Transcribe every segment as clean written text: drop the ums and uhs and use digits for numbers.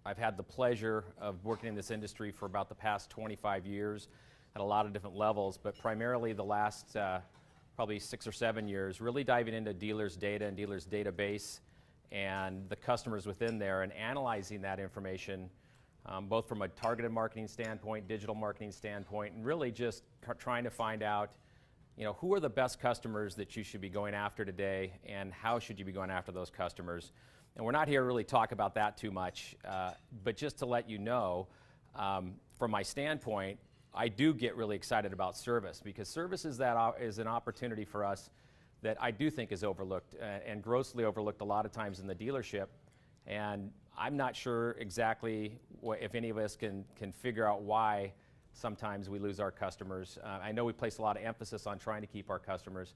I've had the pleasure of working in this industry for about the past 25 years at a lot of different levels, but primarily the last probably 6 or 7 years, really diving into dealers' data and dealers' database and the customers within there and analyzing that information, both from a targeted marketing standpoint, digital marketing standpoint, and really just trying to find out, who are the best customers that you should be going after today, and how should you be going after those customers. And we're not here to really talk about that too much, but just to let you know, from my standpoint, I do get really excited about service, because service is an opportunity for us that I do think is overlooked and grossly overlooked a lot of times in the dealership. And I'm not sure exactly if any of us can figure out why sometimes we lose our customers. I know we place a lot of emphasis on trying to keep our customers,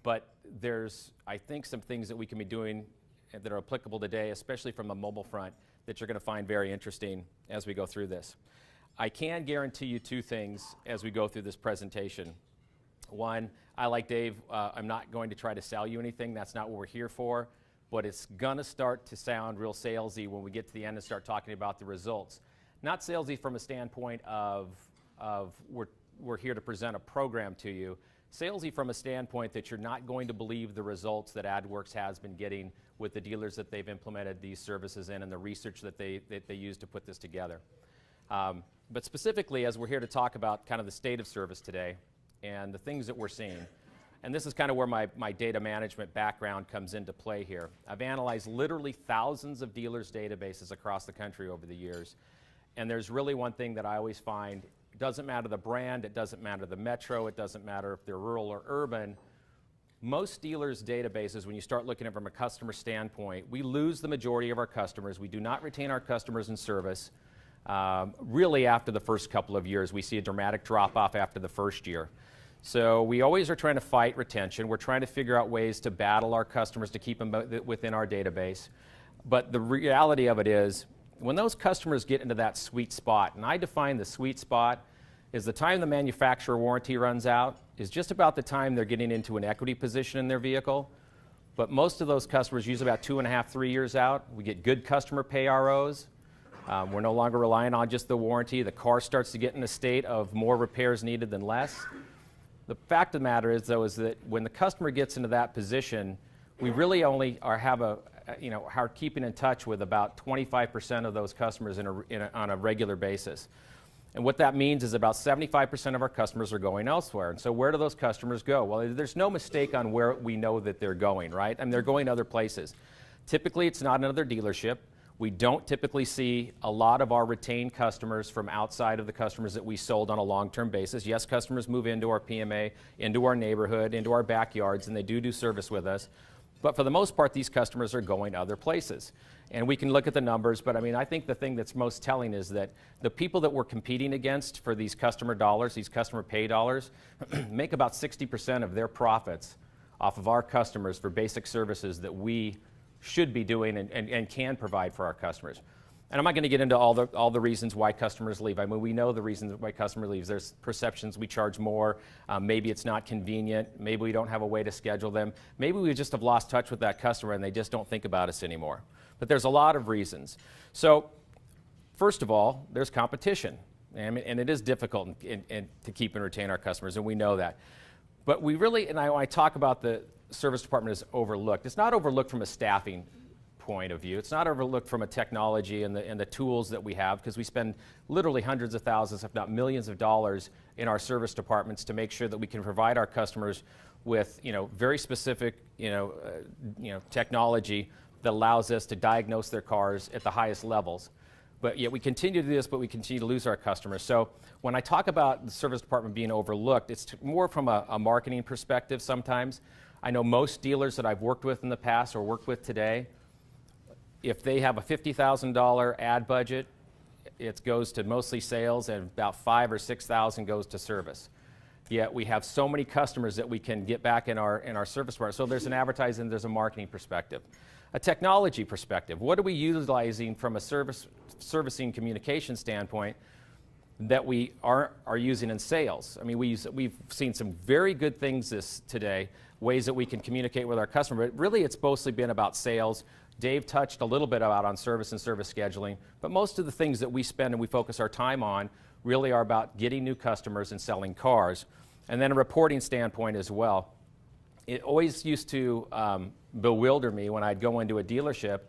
but there's, I think, some things that we can be doing that are applicable today, especially from the mobile front, that you're going to find very interesting as we go through this. I can guarantee you 2 things as we go through this presentation. One, I, like Dave, I'm not going to try to sell you anything. That's not what we're here for, but it's going to start to sound real salesy when we get to the end and start talking about the results. Not salesy from a standpoint of we're here to present a program to you. Salesy from a standpoint that you're not going to believe the results that AdWorks has been getting with the dealers that they've implemented these services in and the research that they use to put this together. But specifically, as we're here to talk about kind of the state of service today and the things that we're seeing, and this is kind of where my data management background comes into play here. I've analyzed literally thousands of dealers' databases across the country over the years, and there's really one thing that I always find: it doesn't matter the brand, it doesn't matter the metro, it doesn't matter if they're rural or urban. Most dealers' databases, when you start looking at it from a customer standpoint, we lose the majority of our customers. We do not retain our customers in service. Really, after the first couple of years, we see a dramatic drop-off after the first year. So we always are trying to fight retention. We're trying to figure out ways to battle our customers to keep them within our database. But the reality of it is, when those customers get into that sweet spot, and I define the sweet spot is the time the manufacturer warranty runs out, is just about the time they're getting into an equity position in their vehicle. But most of those customers, usually about 2.5, 3 years out, we get good customer pay ROs. We're no longer relying on just the warranty. The car starts to get in a state of more repairs needed than less. The fact of the matter is, though, is that when the customer gets into that position, we really only are keeping in touch with about 25% of those customers on a regular basis. And what that means is about 75% of our customers are going elsewhere. And so where do those customers go? Well, there's no mistake on where we know that they're going, right? I mean, they're going other places. Typically, it's not another dealership. We don't typically see a lot of our retained customers from outside of the customers that we sold on a long-term basis. Yes, customers move into our PMA, into our neighborhood, into our backyards, and they do service with us. But for the most part, these customers are going other places. And we can look at the numbers, but I mean, I think the thing that's most telling is that the people that we're competing against for these customer dollars, these customer pay dollars, make about 60% of their profits off of our customers for basic services that we should be doing and can provide for our customers. And I'm not going to get into all the reasons why customers leave. I mean, we know the reasons why customer leaves. There's perceptions we charge more. Maybe it's not convenient. Maybe we don't have a way to schedule them. Maybe we just have lost touch with that customer and they just don't think about us anymore. But there's a lot of reasons. So first of all, there's competition. And it is difficult to keep and retain our customers, and we know that. But we really, and when I talk about the service department is overlooked, it's not overlooked from a staffing point of view. It's not overlooked from a technology and the tools that we have, because we spend literally hundreds of thousands, if not millions of dollars in our service departments to make sure that we can provide our customers with very specific technology that allows us to diagnose their cars at the highest levels. But yet we continue to do this, but we continue to lose our customers. So when I talk about the service department being overlooked, it's more from a marketing perspective sometimes. I know most dealers that I've worked with in the past or work with today, if they have a $50,000 ad budget, it goes to mostly sales, and about $5,000 or $6,000 goes to service. Yet we have so many customers that we can get back in our service part. So there's an advertising, there's a marketing perspective. A technology perspective. What are we utilizing from a servicing communication standpoint that we are using in sales? I mean, we've seen some very good things today, ways that we can communicate with our customer, but really it's mostly been about sales, Dave touched a little bit about on service and service scheduling, but most of the things that we spend and we focus our time on really are about getting new customers and selling cars. And then a reporting standpoint as well. It always used to bewilder me when I'd go into a dealership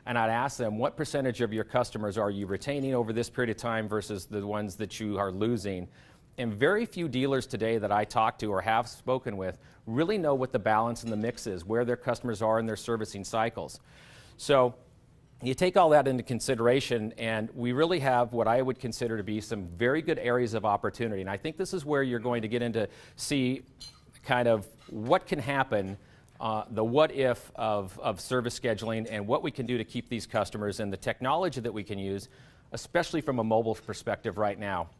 and I'd ask them, what percentage of your customers are you retaining over this period of time versus the ones that you are losing? And very few dealers today that I talk to or have spoken with really know what the balance and the mix is, where their customers are in their servicing cycles. So you take all that into consideration, and we really have what I would consider to be some very good areas of opportunity. And I think this is where you're going to get into see kind of what can happen, the what if of service scheduling and what we can do to keep these customers and the technology that we can use, especially from a mobile perspective right now.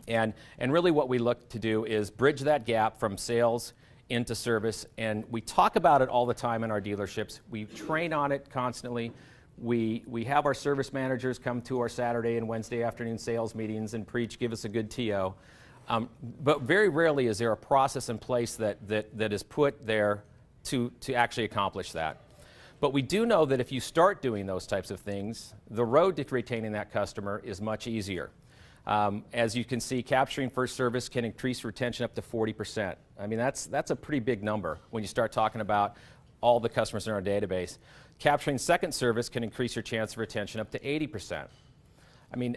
And really what we look to do is bridge that gap from sales into service, and we talk about it all the time in our dealerships. We train on it constantly. We have our service managers come to our Saturday and Wednesday afternoon sales meetings and preach, give us a good TO. But very rarely is there a process in place that is put there to actually accomplish that. But we do know that if you start doing those types of things, the road to retaining that customer is much easier. As you can see, capturing first service can increase retention up to 40%. I mean, that's a pretty big number when you start talking about all the customers in our database. Capturing second service can increase your chance of retention up to 80%. I mean,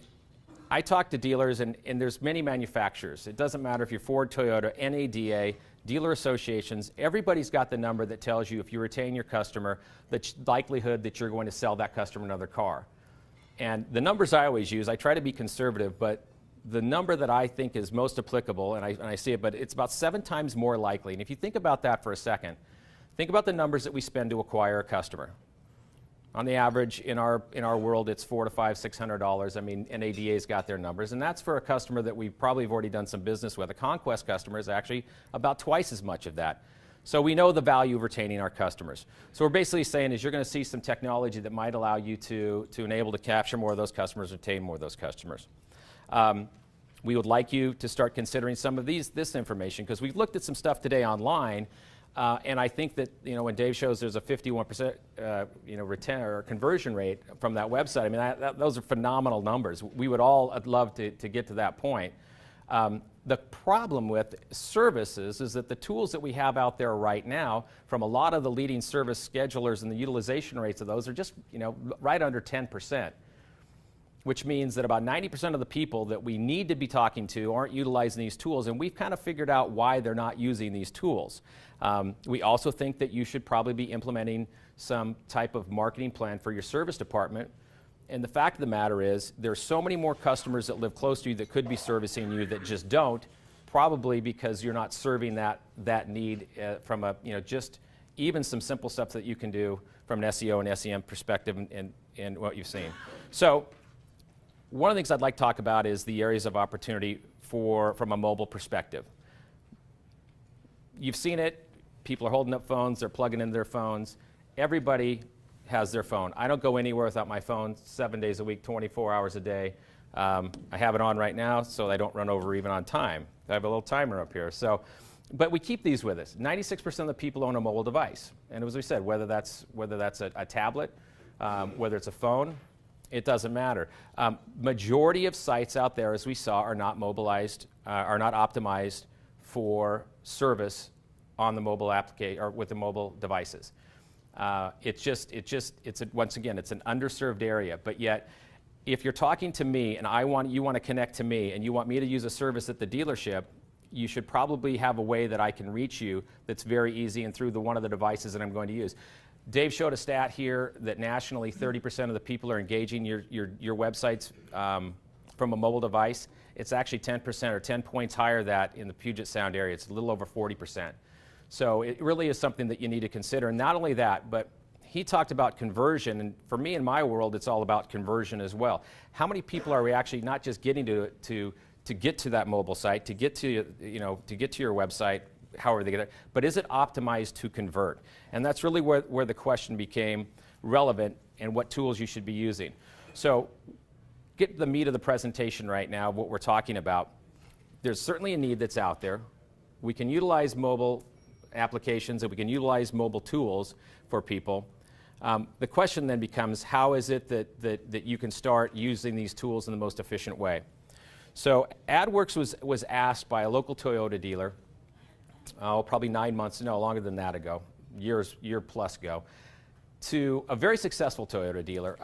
I talk to dealers, and there's many manufacturers. It doesn't matter if you're Ford, Toyota, NADA, dealer associations, everybody's got the number that tells you if you retain your customer, the likelihood that you're going to sell that customer another car. And the numbers I always use, I try to be conservative, but the number that I think is most applicable, and I see it, but it's about 7 times more likely. And if you think about that for a second, think about the numbers that we spend to acquire a customer. On the average, in our world, it's $400 to $500, $600. I mean, NADA's got their numbers, and that's for a customer that we probably have already done some business with. A conquest customer is actually about twice as much of that. So we know the value of retaining our customers. So we're basically saying is you're going to see some technology that might allow you to enable to capture more of those customers, retain more of those customers. We would like you to start considering some of this information, because we've looked at some stuff today online, and I think that when Dave shows there's a 51% conversion rate from that website, I mean those are phenomenal numbers. We would all love to get to that point. The problem with services is that the tools that we have out there right now from a lot of the leading service schedulers and the utilization rates of those are just right under 10%, which means that about 90% of the people that we need to be talking to aren't utilizing these tools, and we've kind of figured out why they're not using these tools. We also think that you should probably be implementing some type of marketing plan for your service department. And the fact of the matter is, there's so many more customers that live close to you that could be servicing you that just don't, probably because you're not serving that need from just even some simple stuff that you can do from an SEO and SEM perspective and what you've seen. So one of the things I'd like to talk about is the areas of opportunity from a mobile perspective. You've seen it. People are holding up phones. They're plugging in their phones. Everybody has their phone. I don't go anywhere without my phone 7 days a week, 24 hours a day. I have it on right now so I don't run over even on time. I have a little timer up here. But we keep these with us. 96% of the people own a mobile device. And as we said, whether that's a tablet, whether it's a phone, it doesn't matter. Majority of sites out there, as we saw, are not mobilized, are not optimized for service on the mobile application or with the mobile devices. Once again, it's an underserved area, but yet if you're talking to me and you want to connect to me and you want me to use a service at the dealership, you should probably have a way that I can reach you that's very easy and through one of the devices that I'm going to use. Dave showed a stat here that nationally 30% of the people are engaging your websites from a mobile device. It's actually 10% or 10 points higher that in the Puget Sound area. It's a little over 40%. So it really is something that you need to consider. And not only that, but he talked about conversion, and for me in my world, it's all about conversion as well. How many people are we actually not just getting to get to that mobile site, to get to your website, however they get it, but is it optimized to convert? And that's really where the question became relevant and what tools you should be using. So get the meat of the presentation right now, what we're talking about. There's certainly a need that's out there. We can utilize mobile applications and we can utilize mobile tools for people. The question then becomes, how is it that you can start using these tools in the most efficient way? So AdWorks was asked by a local Toyota dealer, probably 9 months, no, longer than that ago, year plus ago, to a very successful Toyota dealer,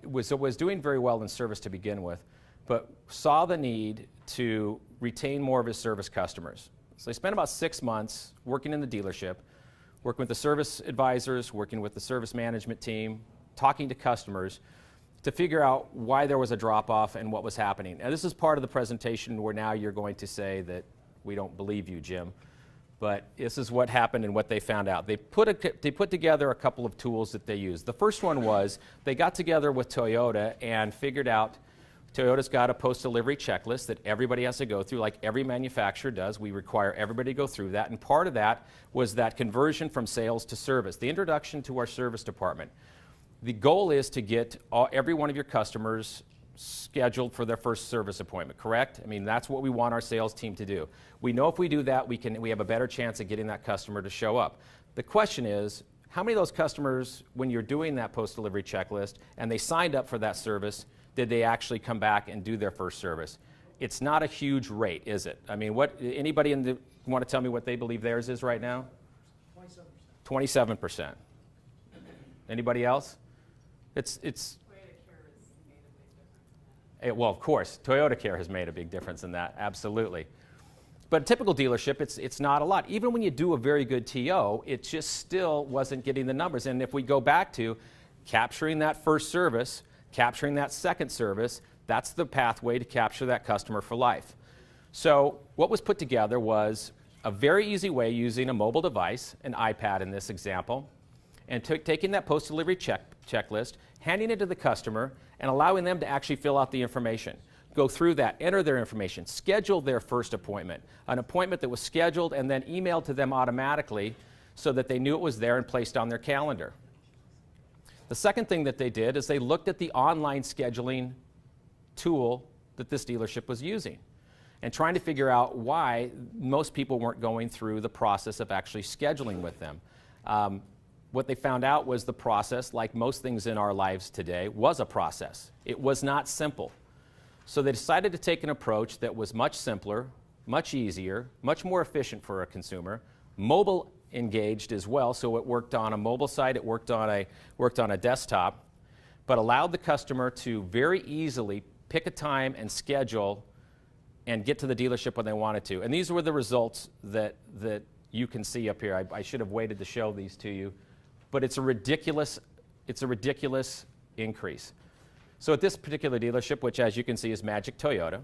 was doing very well in service to begin with, but saw the need to retain more of his service customers. So he spent about 6 months working in the dealership, working with the service advisors, working with the service management team, talking to customers to figure out why there was a drop-off and what was happening. And this is part of the presentation where now you're going to say that we don't believe you, Jim. But this is what happened and what they found out. They put together a couple of tools that they used. The first one was they got together with Toyota and figured out Toyota's got a post-delivery checklist that everybody has to go through, like every manufacturer does. We require everybody to go through that, and part of that was that conversion from sales to service, the introduction to our service department. The goal is to get every one of your customers scheduled for their first service appointment, correct? I mean, that's what we want our sales team to do. We know if we do that, we have a better chance of getting that customer to show up. The question is, how many of those customers, when you're doing that post-delivery checklist and they signed up for that service, did they actually come back and do their first service? It's not a huge rate, is it? I mean, anybody want to tell me what they believe theirs is right now? 27%. 27%. Anybody else? Well, of course, Toyota Care has made a big difference in that, absolutely. But a typical dealership, it's not a lot. Even when you do a very good TO, it just still wasn't getting the numbers. And if we go back to capturing that first service, capturing that second service, that's the pathway to capture that customer for life. So what was put together was a very easy way using a mobile device, an iPad in this example, and taking that post-delivery checklist, handing it to the customer, and allowing them to actually fill out the information. Go through that, enter their information, schedule their first appointment, an appointment that was scheduled and then emailed to them automatically so that they knew it was there and placed on their calendar. The second thing that they did is they looked at the online scheduling tool that this dealership was using and trying to figure out why most people weren't going through the process of actually scheduling with them. What they found out was the process, like most things in our lives today, was a process. It was not simple. So they decided to take an approach that was much simpler, much easier, much more efficient for a consumer, mobile engaged as well, so it worked on a mobile site, it worked on a desktop, but allowed the customer to very easily pick a time and schedule and get to the dealership when they wanted to. And these were the results that you can see up here. I should have waited to show these to you, but it's a ridiculous increase. So at this particular dealership, which as you can see is Magic Toyota,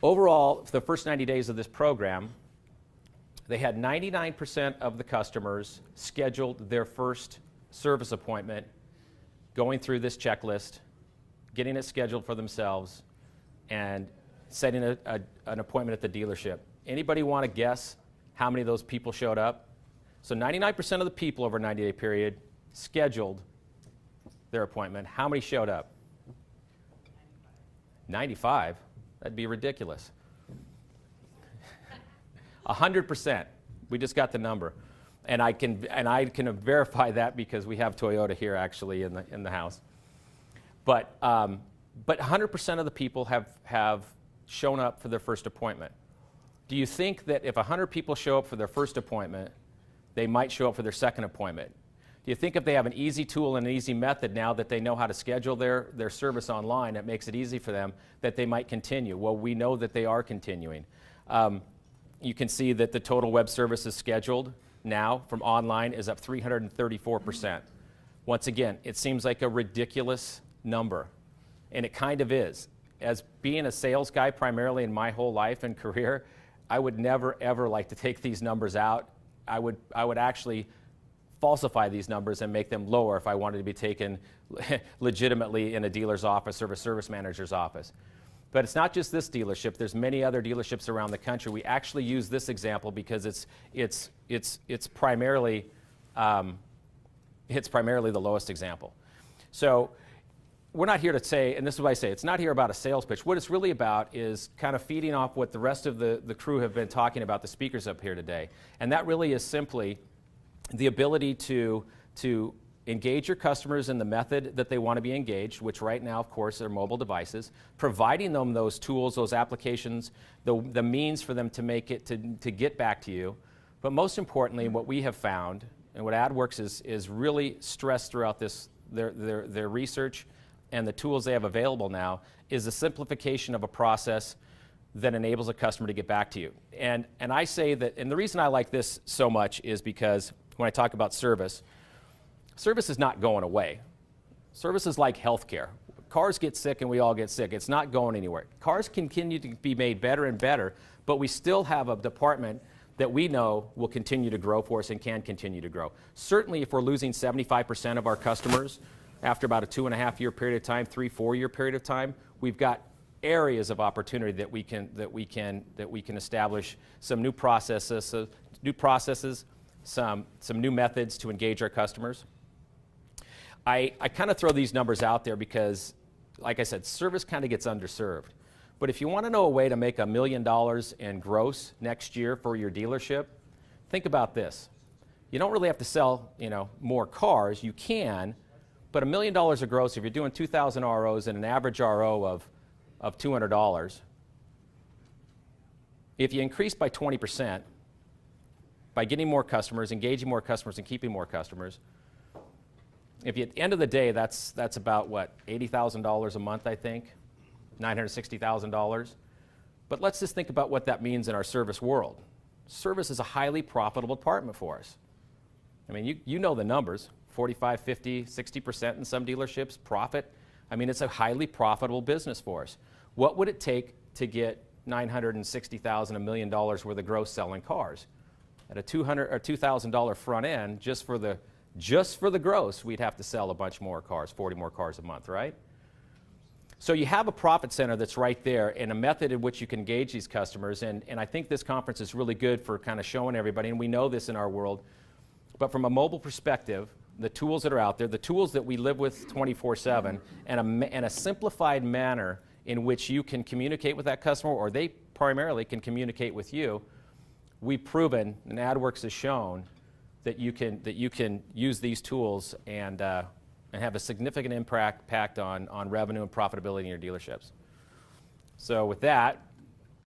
overall, for the first 90 days of this program, they had 99% of the customers scheduled their first service appointment, going through this checklist, getting it scheduled for themselves, and setting an appointment at the dealership. Anybody want to guess how many of those people showed up? So 99% of the people over a 90-day period scheduled their appointment. How many showed up? 95? That'd be ridiculous. 100%. We just got the number, and I can verify that because we have Toyota here actually in the house. But 100% of the people have shown up for their first appointment. Do you think that if 100 people show up for their first appointment, they might show up for their second appointment? Do you think if they have an easy tool and an easy method now that they know how to schedule their service online, it makes it easy for them, that they might continue? Well, we know that they are continuing. You can see that the total web services scheduled now from online is up 334%. Once again, it seems like a ridiculous number, and it kind of is. As being a sales guy primarily in my whole life and career, I would never ever like to take these numbers out. I would actually falsify these numbers and make them lower if I wanted to be taken legitimately in a dealer's office or a service manager's office. But it's not just this dealership. There's many other dealerships around the country. We actually use this example because it's primarily the lowest example. So we're not here to say, and this is what I say, it's not here about a sales pitch. What it's really about is kind of feeding off what the rest of the crew have been talking about, the speakers up here today. And that really is simply the ability to to engage your customers in the method that they want to be engaged, which right now, of course, are mobile devices, providing them those tools, those applications, the means for them to make it, to get back to you. But most importantly, what we have found, and what AdWorks is really stressed throughout this, their research and the tools they have available now, is the simplification of a process that enables a customer to get back to you. And I say that, and the reason I like this so much is because when I talk about service, service is not going away. Service is like healthcare. Cars get sick and we all get sick. It's not going anywhere. Cars continue to be made better and better, but we still have a department that we know will continue to grow for us and can continue to grow. Certainly if we're losing 75% of our customers after about a 2.5-year period of time, 3-4-year period of time, we've got areas of opportunity that we can establish some new processes, some new methods to engage our customers. I kind of throw these numbers out there because, like I said, service kind of gets underserved. But if you want to know a way to make $1 million in gross next year for your dealership, think about this. You don't really have to sell, more cars. You can, but $1 million of gross, if you're doing 2,000 ROs and an average RO of $200, if you increase by 20%, by getting more customers, engaging more customers, and keeping more customers, if you, at the end of the day, that's about, what, $80,000 a month, I think, $960,000. But let's just think about what that means in our service world. Service is a highly profitable department for us. I mean, you know the numbers, 45, 50, 60% in some dealerships, profit. I mean, it's a highly profitable business for us. What would it take to get $960,000, $1 million worth of gross selling cars? At a $200 or $2,000 front end, just for the gross, we'd have to sell a bunch more cars, 40 more cars a month, right? So you have a profit center that's right there and a method in which you can engage these customers. And I think this conference is really good for kind of showing everybody, and we know this in our world, but from a mobile perspective, the tools that are out there, the tools that we live with 24/7, and a simplified manner in which you can communicate with that customer, or they primarily can communicate with you, we've proven, and AdWorks has shown, that you can use these tools and have a significant impact on revenue and profitability in your dealerships. So with that,